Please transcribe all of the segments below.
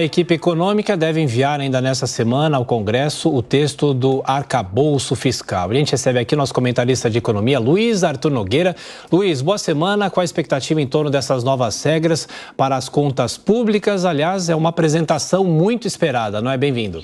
A equipe econômica deve enviar ainda nessa semana ao Congresso o texto do arcabouço fiscal. A gente recebe aqui nosso comentarista de economia, Luiz Arthur Nogueira. Luiz, boa semana. Qual a expectativa em torno dessas novas regras para as contas públicas? Aliás, é uma apresentação muito esperada, não é? Bem-vindo.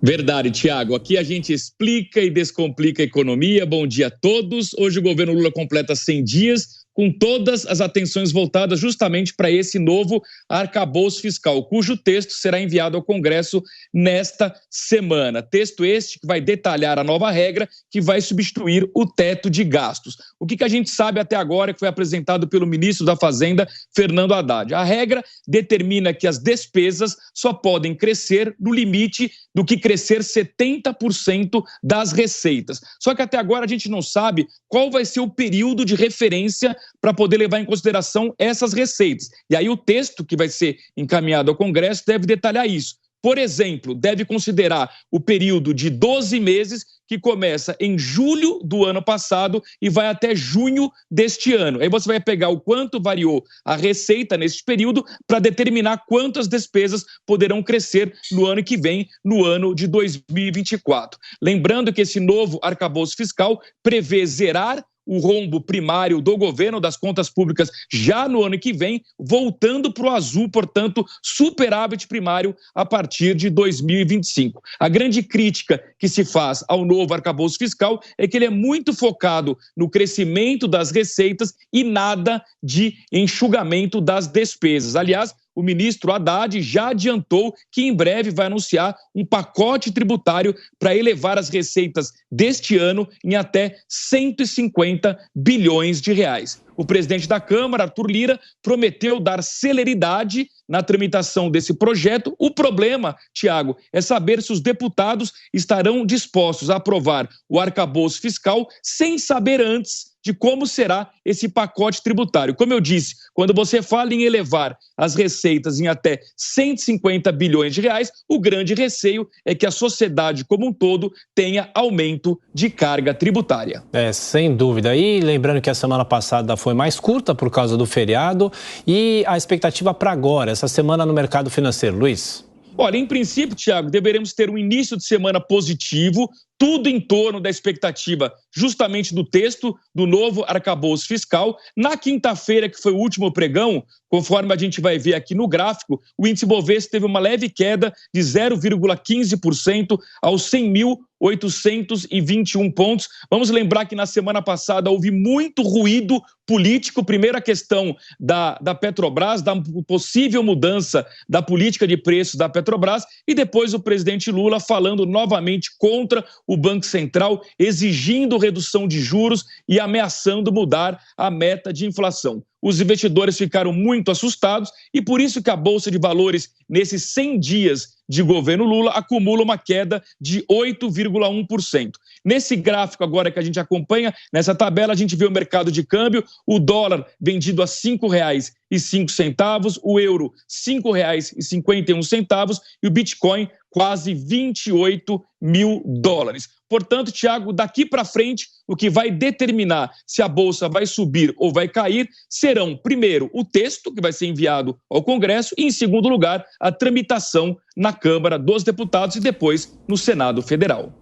Verdade, Tiago. Aqui a gente explica e descomplica a economia. Bom dia a todos. Hoje o governo Lula completa 100 dias com todas as atenções voltadas justamente para esse novo arcabouço fiscal, cujo texto será enviado ao Congresso nesta semana. Texto este que vai detalhar a nova regra que vai substituir o teto de gastos. O que a gente sabe até agora, que foi apresentado pelo ministro da Fazenda, Fernando Haddad. A regra determina que as despesas só podem crescer no limite do que crescer 70% das receitas. Só que até agora a gente não sabe qual vai ser o período de referência para poder levar em consideração essas receitas. E aí o texto que vai ser encaminhado ao Congresso deve detalhar isso. Por exemplo, deve considerar o período de 12 meses que começa em julho do ano passado e vai até junho deste ano. Aí você vai pegar o quanto variou a receita neste período para determinar quantas despesas poderão crescer no ano que vem, no ano de 2024. Lembrando que esse novo arcabouço fiscal prevê zerar o rombo primário do governo, das contas públicas, já no ano que vem, voltando para o azul, portanto, superávit primário a partir de 2025. A grande crítica que se faz ao novo arcabouço fiscal é que ele é muito focado no crescimento das receitas e nada de enxugamento das despesas. Aliás, o ministro Haddad já adiantou que em breve vai anunciar um pacote tributário para elevar as receitas deste ano em até 150 bilhões de reais. O presidente da Câmara, Arthur Lira, prometeu dar celeridade na tramitação desse projeto. O problema, Tiago, é saber se os deputados estarão dispostos a aprovar o arcabouço fiscal sem saber antes de como será esse pacote tributário. Como eu disse, quando você fala em elevar as receitas em até 150 bilhões de reais, o grande receio é que a sociedade como um todo tenha aumento de carga tributária. Sem dúvida. E lembrando que a semana passada foi mais curta por causa do feriado e a expectativa para agora, essa semana no mercado financeiro. Luiz? Olha, em princípio, Tiago, deveremos ter um início de semana positivo, tudo em torno da expectativa justamente do texto do novo arcabouço fiscal. Na quinta-feira, que foi o último pregão, conforme a gente vai ver aqui no gráfico, o índice Bovespa teve uma leve queda de 0,15% aos 100.821 pontos. Vamos lembrar que na semana passada houve muito ruído político. Primeiro a questão da Petrobras, da possível mudança da política de preços da Petrobras e depois o presidente Lula falando novamente contra o Banco Central, exigindo redução de juros e ameaçando mudar a meta de inflação. Os investidores ficaram muito assustados e por isso que a Bolsa de Valores, nesses 100 dias de governo Lula, acumula uma queda de 8,1%. Nesse gráfico agora que a gente acompanha, nessa tabela, a gente vê o mercado de câmbio, o dólar vendido a R$ 5,05, o euro R$ 5,51 e o Bitcoin quase 28 mil dólares. Portanto, Tiago, daqui para frente, o que vai determinar se a Bolsa vai subir ou vai cair serão, primeiro, o texto que vai ser enviado ao Congresso e, em segundo lugar, a tramitação na Câmara dos Deputados e depois no Senado Federal.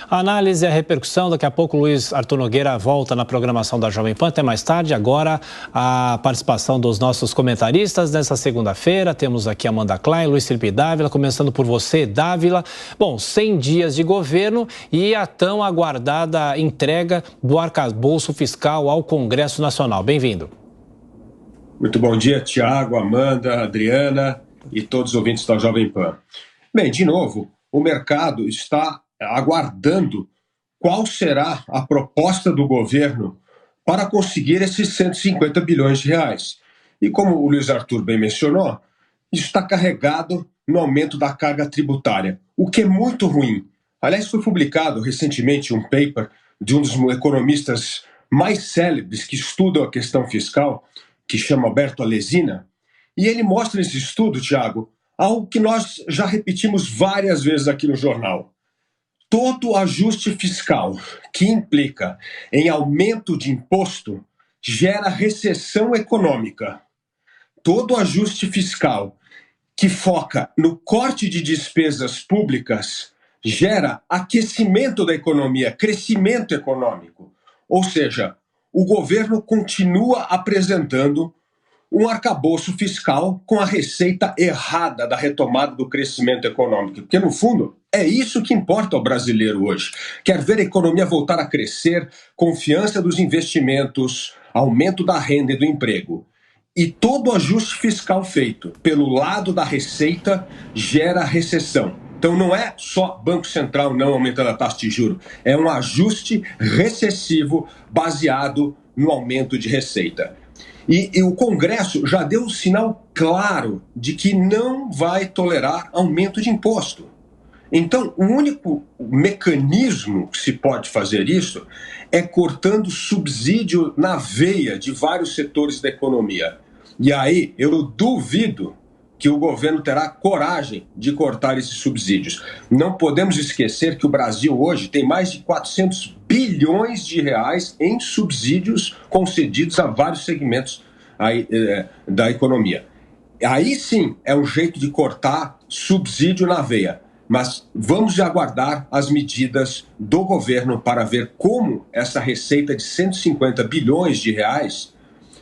A análise e a repercussão, daqui a pouco o Luiz Arthur Nogueira volta na programação da Jovem Pan, até mais tarde. Agora a participação dos nossos comentaristas nessa segunda-feira, temos aqui Amanda Klein, Luiz Felipe Dávila, começando por você, Dávila. Bom, 100 dias de governo e a tão aguardada entrega do arcabouço fiscal ao Congresso Nacional. Bem-vindo. Muito bom dia, Tiago, Amanda, Adriana e todos os ouvintes da Jovem Pan. Bem, de novo, o mercado está aguardando qual será a proposta do governo para conseguir esses 150 bilhões de reais. E como o Luiz Arthur bem mencionou, isso está carregado no aumento da carga tributária, o que é muito ruim. Aliás, foi publicado recentemente um paper de um dos economistas mais célebres que estudam a questão fiscal, que chama Alberto Alesina, e ele mostra nesse estudo, Tiago, algo que nós já repetimos várias vezes aqui no jornal. Todo ajuste fiscal que implica em aumento de imposto gera recessão econômica. Todo ajuste fiscal que foca no corte de despesas públicas gera aquecimento da economia, crescimento econômico. Ou seja, o governo continua apresentando um arcabouço fiscal com a receita errada da retomada do crescimento econômico. Porque, no fundo, é isso que importa ao brasileiro hoje. Quer ver a economia voltar a crescer, confiança dos investimentos, aumento da renda e do emprego. E todo o ajuste fiscal feito pelo lado da receita gera recessão. Então não é só Banco Central não aumentando a taxa de juros, é um ajuste recessivo baseado no aumento de receita. E o Congresso já deu um sinal claro de que não vai tolerar aumento de imposto. Então, o único mecanismo que se pode fazer isso é cortando subsídio na veia de vários setores da economia. E aí, eu duvido que o governo terá coragem de cortar esses subsídios. Não podemos esquecer que o Brasil hoje tem mais de 400 bilhões de reais em subsídios concedidos a vários segmentos da economia. Aí sim é um jeito de cortar subsídio na veia. Mas vamos aguardar as medidas do governo para ver como essa receita de 150 bilhões de reais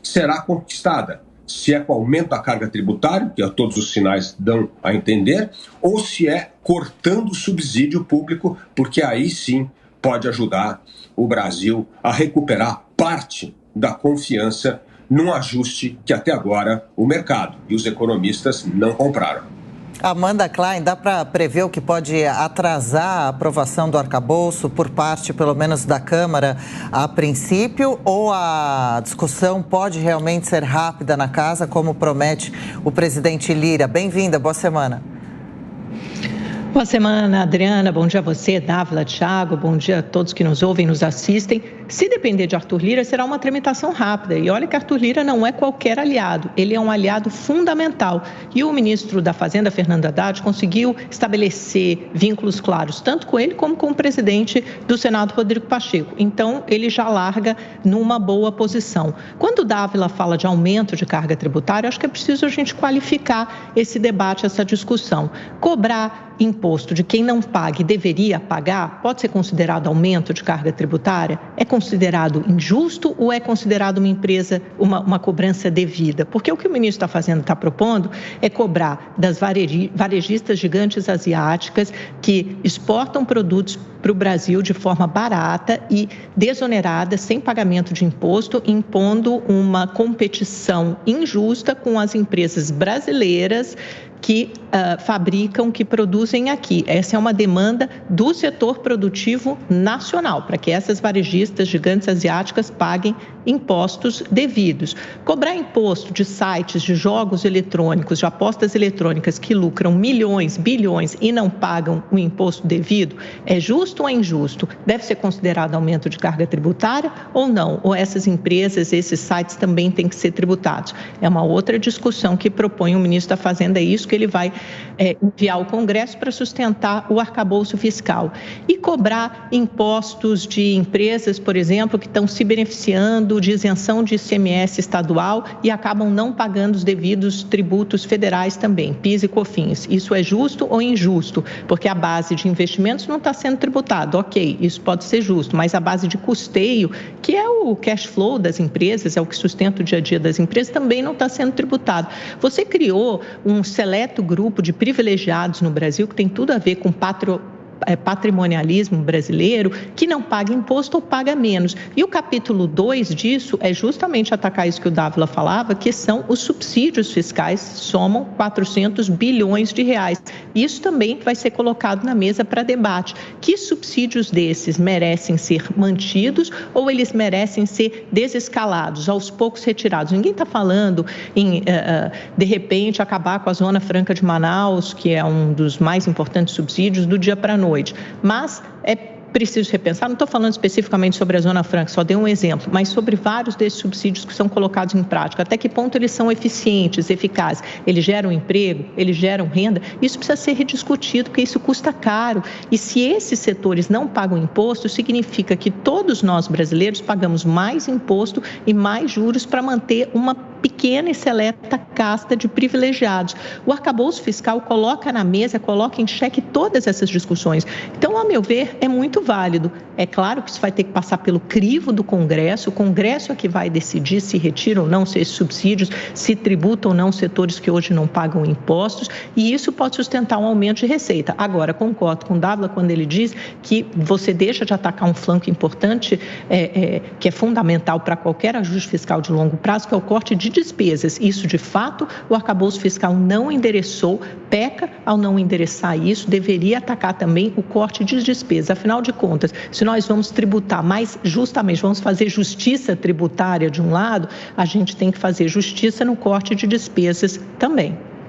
será conquistada. Se é com aumento da carga tributária, que todos os sinais dão a entender, ou se é cortando o subsídio público, porque aí sim pode ajudar o Brasil a recuperar parte da confiança num ajuste que até agora o mercado e os economistas não compraram. Amanda Klein, dá para prever o que pode atrasar a aprovação do arcabouço por parte, pelo menos, da Câmara a princípio, ou a discussão pode realmente ser rápida na casa, como promete o presidente Lira? Bem-vinda, boa semana. Boa semana, Adriana. Bom dia a você, Dávila, Thiago. Bom dia a todos que nos ouvem, nos assistem. Se depender de Arthur Lira, será uma tramitação rápida. E olha que Arthur Lira não é qualquer aliado. Ele é um aliado fundamental. E o ministro da Fazenda, Fernando Haddad, conseguiu estabelecer vínculos claros, tanto com ele como com o presidente do Senado, Rodrigo Pacheco. Então, ele já larga numa boa posição. Quando o Dávila fala de aumento de carga tributária, acho que é preciso a gente qualificar esse debate, essa discussão. Cobrar imposto de quem não paga e deveria pagar pode ser considerado aumento de carga tributária? É considerado injusto ou é considerado uma empresa, uma cobrança devida? Porque o que o ministro está propondo é cobrar das varejistas gigantes asiáticas que exportam produtos para o Brasil de forma barata e desonerada, sem pagamento de imposto, impondo uma competição injusta com as empresas brasileiras que fabricam, que produzem aqui. Essa é uma demanda do setor produtivo nacional, para que essas varejistas gigantes asiáticas paguem impostos devidos. Cobrar imposto de sites de jogos eletrônicos, de apostas eletrônicas que lucram milhões, bilhões e não pagam o imposto devido, é justo ou é injusto? Deve ser considerado aumento de carga tributária ou não? Ou essas empresas, esses sites também têm que ser tributados? É uma outra discussão que propõe o ministro da Fazenda, é isso que ele vai enviar ao Congresso para sustentar o arcabouço fiscal. E cobrar impostos de empresas, por exemplo, que estão se beneficiando de isenção de ICMS estadual e acabam não pagando os devidos tributos federais também, PIS e COFINS. Isso é justo ou injusto? Porque a base de investimentos não está sendo tributada. Ok, isso pode ser justo, mas a base de custeio, que é o cash flow das empresas, é o que sustenta o dia a dia das empresas, também não está sendo tributado. Você criou um seleto grupo de privilegiados no Brasil que tem tudo a ver com patrimonialismo brasileiro, que não paga imposto ou paga menos. E o capítulo 2 disso é justamente atacar isso que o Dávila falava, que são os subsídios fiscais, somam 400 bilhões de reais. Isso também vai ser colocado na mesa para debate. Que subsídios desses merecem ser mantidos ou eles merecem ser desescalados, aos poucos retirados? Ninguém está falando em, de repente, acabar com a Zona Franca de Manaus, que é um dos mais importantes subsídios, do dia para a noite. Mas é preciso repensar, não estou falando especificamente sobre a Zona Franca, só dei um exemplo, mas sobre vários desses subsídios que são colocados em prática, até que ponto eles são eficientes, eficazes, eles geram emprego, eles geram renda, isso precisa ser rediscutido, porque isso custa caro, e se esses setores não pagam imposto, significa que todos nós brasileiros pagamos mais imposto e mais juros para manter uma pequena e seleta casta de privilegiados. O arcabouço fiscal coloca na mesa, coloca em xeque todas essas discussões. Então, ao meu ver, é muito válido. É claro que isso vai ter que passar pelo crivo do Congresso. O Congresso é que vai decidir se retira ou não esses subsídios, se tributa ou não setores que hoje não pagam impostos, e isso pode sustentar um aumento de receita. Agora, concordo com o Dávila quando ele diz que você deixa de atacar um flanco importante, que é fundamental para qualquer ajuste fiscal de longo prazo, que é o corte de despesas. Isso, de fato, o arcabouço fiscal não endereçou, peca ao não endereçar isso, deveria atacar também o corte de despesas. Afinal de contas, se nós vamos tributar mais justamente, vamos fazer justiça tributária de um lado, a gente tem que fazer justiça no corte de despesas também.